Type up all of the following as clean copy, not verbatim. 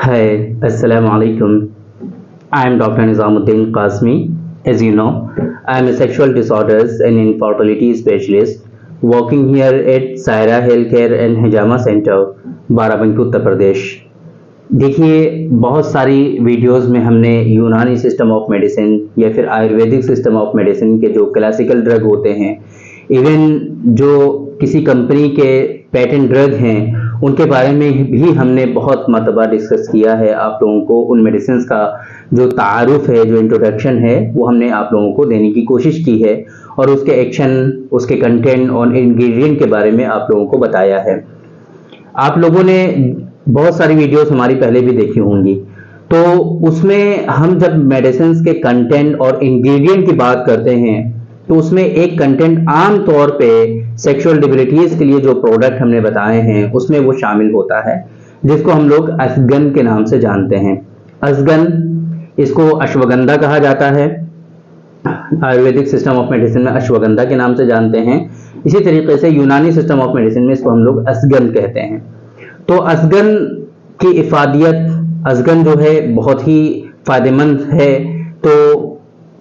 Hi, Assalamu alaikum. I am Dr. Nizamuddin Qasmi. As you know, I am a sexual disorders and infertility specialist working here at Saira Healthcare and Hijama Center, Barabanki Uttar Pradesh. देखिए, बहुत सारी videos में हमने यूनानी system of medicine या फिर Ayurvedic system of medicine के जो क्लासिकल ड्रग होते हैं, इवन जो किसी कंपनी के पेटेंट ड्रग हैं, उनके बारे में भी हमने बहुत मरतबा डिस्कस किया है। आप लोगों को उन मेडिसिन का जो तारुफ है, जो इंट्रोडक्शन है, वो हमने आप लोगों को देने की कोशिश की है और उसके एक्शन, उसके कंटेंट और इंग्रेडिएंट के बारे में आप लोगों को बताया है। आप लोगों ने बहुत सारी वीडियोस हमारी पहले भी देखी होंगी, तो उसमें हम जब मेडिसिन के कंटेंट और इंग्रेडिएंट की बात करते हैं तो उसमें एक कंटेंट आम तौर पे सेक्सुअल डिबिलिटीज के लिए जो प्रोडक्ट हमने बताए हैं उसमें वो शामिल होता है, जिसको हम लोग असगन के नाम से जानते हैं। असगन, इसको अश्वगंधा कहा जाता है, आयुर्वेदिक सिस्टम ऑफ मेडिसिन में अश्वगंधा के नाम से जानते हैं। इसी तरीके से यूनानी सिस्टम ऑफ मेडिसिन में इसको हम लोग असगन कहते हैं। तो असगन की इफादियत, असगन जो है बहुत ही फायदेमंद है। तो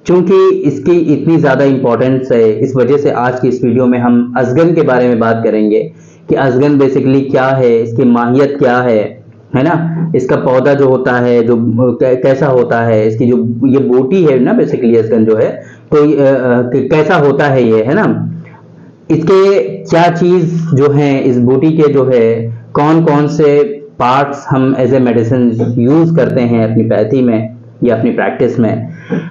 चूंकि इसकी इतनी ज़्यादा इंपॉर्टेंस है, इस वजह से आज की इस वीडियो में हम असगन के बारे में बात करेंगे कि असगन बेसिकली क्या है, इसकी माहियत क्या है ना, इसका पौधा जो होता है जो कैसा होता है, इसकी जो ये बूटी है ना, बेसिकली असगन जो है, तो कैसा होता है ये, है ना, इसके क्या चीज़ जो है, इस बूटी के जो है कौन कौन से पार्ट्स हम एज ए मेडिसिन यूज़ करते हैं अपनी पैथी में या अपनी प्रैक्टिस में,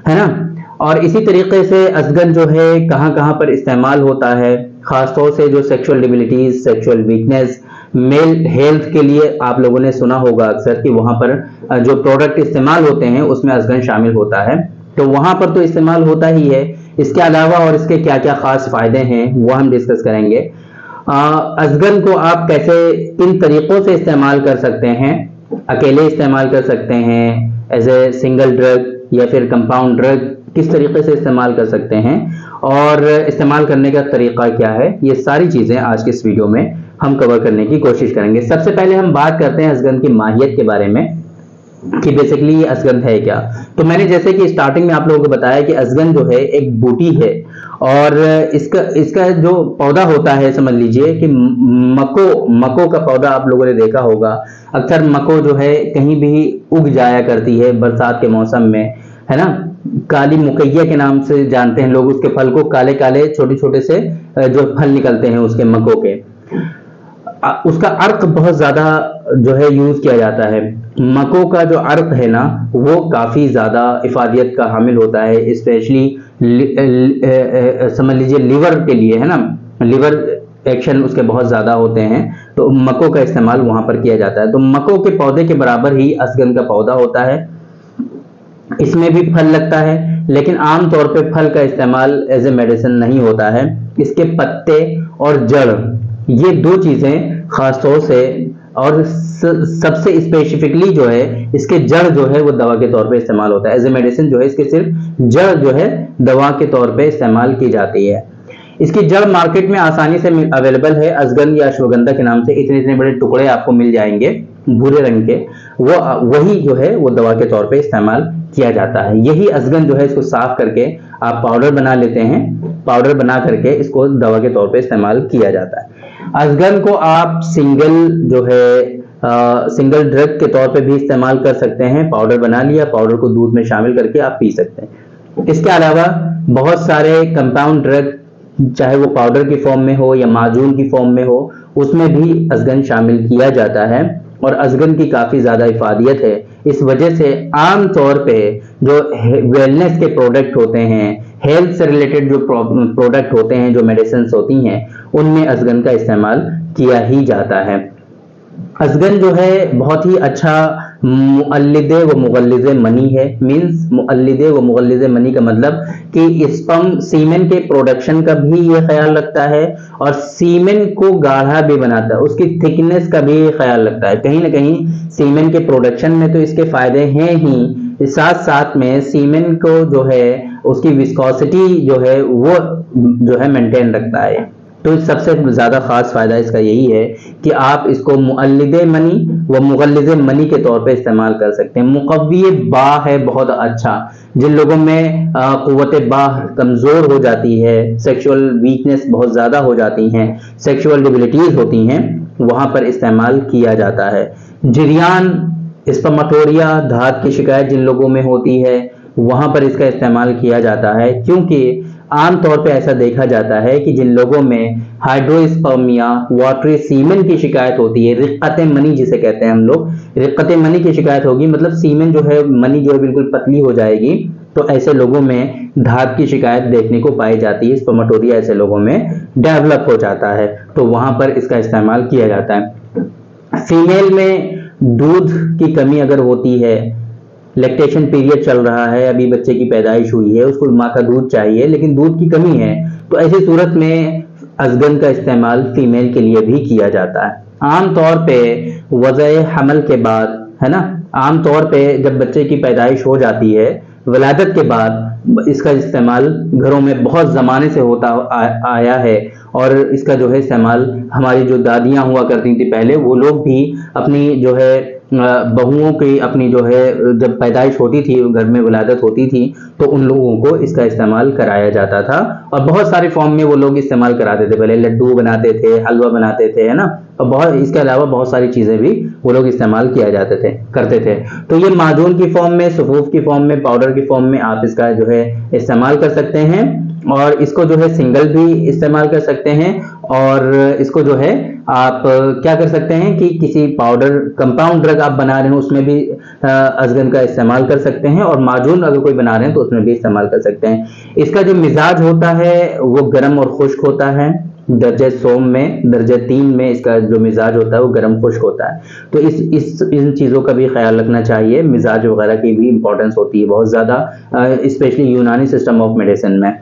है ना। और इसी तरीके से असगन जो है कहाँ कहाँ पर इस्तेमाल होता है, ख़ासतौर से जो sexual debilities, sexual weakness, male health के लिए आप लोगों ने सुना होगा अक्सर कि वहाँ पर जो प्रोडक्ट इस्तेमाल होते हैं उसमें असगन शामिल होता है। तो वहाँ पर तो इस्तेमाल होता ही है, इसके अलावा और इसके क्या क्या ख़ास फ़ायदे हैं वो हम डिस्कस करेंगे। असगन को आप कैसे, किन तरीक़ों से इस्तेमाल कर सकते हैं। अकेले इस्तेमाल कर सकते हैं एज ए सिंगल ड्रग, या फिर कंपाउंड ड्रग किस तरीके से इस्तेमाल कर सकते हैं, और इस्तेमाल करने का तरीका क्या है, ये सारी चीज़ें आज के इस वीडियो में हम कवर करने की कोशिश करेंगे। सबसे पहले हम बात करते हैं असगन की माहियत के बारे में कि बेसिकली ये असगन है क्या। तो मैंने जैसे कि स्टार्टिंग में आप लोगों को बताया कि असगन जो है एक बूटी है, और इसका जो पौधा होता है, समझ लीजिए कि मको का पौधा आप लोगों ने देखा होगा। अक्सर मको जो है कहीं भी उग जाया करती है बरसात के मौसम में, है ना। काली मुकैया के नाम से जानते हैं लोग उसके फल को, काले काले छोटे छोटे से जो फल निकलते हैं उसके मको के। उसका अर्क बहुत ज्यादा जो है यूज किया जाता है। मको का जो अर्क है ना, वो काफी ज्यादा इफादियत का हामिल होता है, स्पेशली समझ लीजिए लिवर के लिए, है ना। लिवर एक्शन उसके बहुत ज्यादा होते हैं, तो मको का इस्तेमाल वहां पर किया जाता है। तो मको के पौधे के बराबर ही असगन का पौधा होता है, इसमें भी फल लगता है, लेकिन आमतौर पे फल का इस्तेमाल एज ए मेडिसिन नहीं होता है। इसके पत्ते और जड़, ये दो चीजें खासतौर से और सबसे स्पेसिफिकली जो है इसके जड़ जो है वो दवा के तौर पे इस्तेमाल होता है। एज ए मेडिसिन जो है इसके सिर्फ जड़ जो है दवा के तौर पे इस्तेमाल की जाती है। इसकी जड़ मार्केट में आसानी से अवेलेबल है, असगन या अश्वगंधा के नाम से। इतने इतने बड़े टुकड़े आपको मिल जाएंगे भूरे रंग के, वो वही जो है वो दवा के तौर पे इस्तेमाल किया जाता है। यही असगन जो है इसको साफ करके आप पाउडर बना लेते हैं, पाउडर बना करके इसको दवा के तौर पे इस्तेमाल किया जाता है। असगन को आप सिंगल जो है सिंगल ड्रग के तौर पे भी इस्तेमाल कर सकते हैं। पाउडर बना लिया, पाउडर को दूध में शामिल करके आप पी सकते हैं। इसके अलावा बहुत सारे कंपाउंड ड्रग, चाहे वो पाउडर की फॉर्म में हो या माजून की फॉर्म में हो, उसमें भी असगन शामिल किया जाता है और असगन की काफी ज्यादा इफादियत है। इस वजह से आम तौर पे जो वेलनेस के प्रोडक्ट होते हैं, हेल्थ से रिलेटेड जो प्रोडक्ट होते हैं, जो मेडिसिन होती हैं, उनमें असगन का इस्तेमाल किया ही जाता है। असगन जो है बहुत ही अच्छा मुअल्लिदे व मुगल्लिज़े मनी है। मींस मुअल्लिदे व मुगल्लिज़े मनी का मतलब कि स्पर्म सीमेन के प्रोडक्शन का भी ये ख्याल रखता है और सीमेन को गाढ़ा भी बनाता है, उसकी थिकनेस का भी ख्याल रखता है। कहीं ना कहीं सीमेन के प्रोडक्शन में तो इसके फायदे हैं ही, साथ साथ में सीमेन को जो है उसकी विस्कोसिटी जो है वो जो है मेंटेन रखता है। तो सबसे ज़्यादा ख़ास फ़ायदा इसका यही है कि आप इसको मुअल्लिदे मनी व मुग़ल्लिज़े मनी के तौर पे इस्तेमाल कर सकते हैं। मुक़व्वी बा है बहुत अच्छा, जिन लोगों में क़ुव्वत बा कमज़ोर हो जाती है, सेक्सुअल वीकनेस बहुत ज़्यादा हो जाती हैं, सेक्सुअल डिबिलिटीज़ होती हैं, वहाँ पर इस्तेमाल किया जाता है। जिरियान, स्पर्मेटोरिया, धात की शिकायत जिन लोगों में होती है वहाँ पर इसका इस्तेमाल किया जाता है, क्योंकि आम तौर पे ऐसा देखा जाता है कि जिन लोगों में हाइड्रोस्पर्मिया, वाटरी सीमेन की शिकायत होती है, रिक्कत मनी जिसे कहते हैं हम लोग, रिक्कत मनी की शिकायत होगी, मतलब सीमेन जो है, मनी जो है बिल्कुल पतली हो जाएगी, तो ऐसे लोगों में धात की शिकायत देखने को पाई जाती है। स्पर्मेटोरिया ऐसे लोगों में डेवलप हो जाता है, तो वहां पर इसका इस्तेमाल किया जाता है। फीमेल में दूध की कमी अगर होती है, लैक्टेशन पीरियड चल रहा है, अभी बच्चे की पैदाइश हुई है, उसको माँ का दूध चाहिए लेकिन दूध की कमी है, तो ऐसी सूरत में अज़गन का इस्तेमाल फीमेल के लिए भी किया जाता है। आम तौर पे वज़े हमल के बाद, है ना, आम तौर पे जब बच्चे की पैदाइश हो जाती है, विलादत के बाद इसका इस्तेमाल घरों में बहुत ज़माने से होता आया है, और इसका जो है इस्तेमाल हमारी जो दादियाँ हुआ करती थी पहले, वो लोग भी अपनी जो है बहुओं की अपनी जो है जब पैदाइश होती थी, घर में विलादत होती थी, तो उन लोगों को इसका इस्तेमाल कराया जाता था, और बहुत सारे फॉर्म में वो लोग इस्तेमाल कराते थे। पहले लड्डू बनाते थे, हलवा बनाते थे, है ना, और बहुत इसके अलावा बहुत सारी चीज़ें भी वो लोग इस्तेमाल किया करते थे। तो ये माजून की फॉर्म में, सफूफ की फॉर्म में, पाउडर की फॉर्म में आप इसका जो है इस्तेमाल कर सकते हैं, और इसको जो है सिंगल भी इस्तेमाल कर सकते हैं, और इसको जो है आप क्या कर सकते हैं कि किसी पाउडर कंपाउंड ड्रग आप बना रहे हैं उसमें भी अज़गन का इस्तेमाल कर सकते हैं, और माजून अगर कोई बना रहे हैं तो उसमें भी इस्तेमाल कर सकते हैं। इसका जो मिजाज होता है वो गर्म और खुश्क होता है। दर्जे सोम में, दर्जे 3 में इसका जो मिजाज होता है वो गर्म खुश्क होता है। तो इन चीज़ों का भी ख्याल रखना चाहिए। मिजाज वगैरह की भी इंपॉर्टेंस होती है बहुत ज़्यादा, स्पेशली यूनानी सिस्टम ऑफ मेडिसिन में।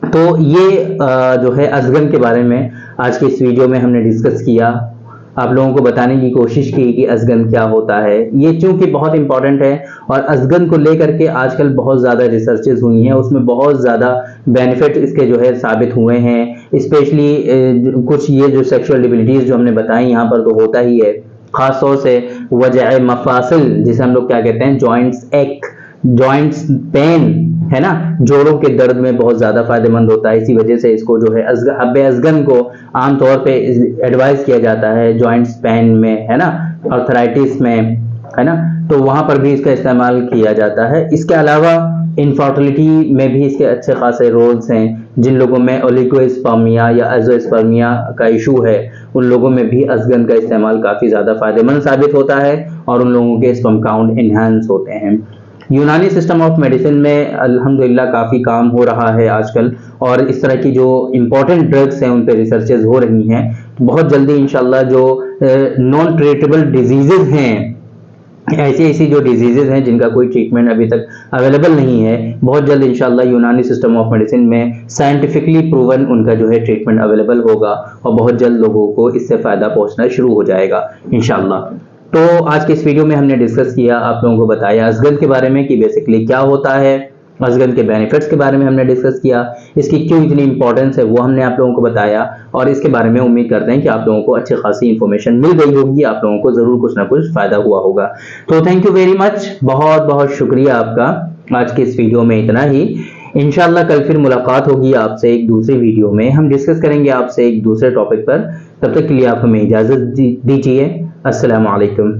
तो ये जो है अज़गन के बारे में आज की इस वीडियो में हमने डिस्कस किया, आप लोगों को बताने की कोशिश की कि अज़गन क्या होता है। ये चूंकि बहुत इंपॉर्टेंट है, और अज़गन को लेकर के आजकल बहुत ज़्यादा रिसर्चेज हुई हैं, उसमें बहुत ज़्यादा बेनिफिट इसके जो है साबित हुए हैं। स्पेशली कुछ ये जो सेक्सुअल डिबिलिटीज़ जो हमने बताई यहाँ पर तो होता ही है, ख़ास तौर से वजह मफासिल जिसे हम लोग क्या कहते हैं, जॉइंट्स एक, जॉइंट्स पेन, है ना, जोड़ों के दर्द में बहुत ज़्यादा फायदेमंद होता है। इसी वजह से इसको जो है हब्बे अज़गन को आमतौर पे एडवाइस किया जाता है जॉइंट्स पेन में, है ना, आर्थराइटिस में, है ना, तो वहाँ पर भी इसका इस्तेमाल किया जाता है। इसके अलावा इनफर्टिलिटी में भी इसके अच्छे खासे रोल्स हैं। जिन लोगों में ओलिगोस्पर्मिया या एज़ोस्पर्मिया का इशू है, उन लोगों में भी अज़गन का इस्तेमाल काफ़ी ज़्यादा फायदेमंद साबित होता है, और उन लोगों के स्पर्म काउंट इन्हांस होते हैं। यूनानी सिस्टम ऑफ मेडिसिन में अल्हम्दुलिल्लाह काफ़ी काम हो रहा है आजकल, और इस तरह की जो इम्पोर्टेंट ड्रग्स हैं उन पे रिसर्चेज हो रही हैं। बहुत जल्दी इंशाल्लाह जो नॉन ट्रीटेबल डिजीजेज हैं, ऐसी जो डिजीजेज हैं जिनका कोई ट्रीटमेंट अभी तक अवेलेबल नहीं है, बहुत जल्द इंशाल्लाह यूनानी सिस्टम ऑफ मेडिसिन में साइंटिफिकली प्रूवन उनका जो है ट्रीटमेंट अवेलेबल होगा, और बहुत जल्द लोगों को इससे फ़ायदा पहुंचना शुरू हो जाएगा इंशाल्लाह। तो आज के इस वीडियो में हमने डिस्कस किया, आप लोगों को बताया अज़गन के बारे में कि बेसिकली क्या होता है, अज़गन के बेनिफिट्स के बारे में हमने डिस्कस किया, इसकी क्यों इतनी इंपॉर्टेंस है वो हमने आप लोगों को बताया, और इसके बारे में उम्मीद करते हैं कि आप लोगों को अच्छी खासी इंफॉर्मेशन मिल गई होगी, आप लोगों को ज़रूर कुछ ना कुछ फ़ायदा हुआ होगा। तो थैंक यू वेरी मच, बहुत बहुत शुक्रिया आपका। आज के इस वीडियो में इतना ही। इंशाल्लाह कल फिर मुलाकात होगी आपसे एक दूसरी वीडियो में, हम डिस्कस करेंगे आपसे एक दूसरे टॉपिक पर। तब तक के लिए आप हमें इजाज़त दीजिए। अस्सलामु अलैकुम।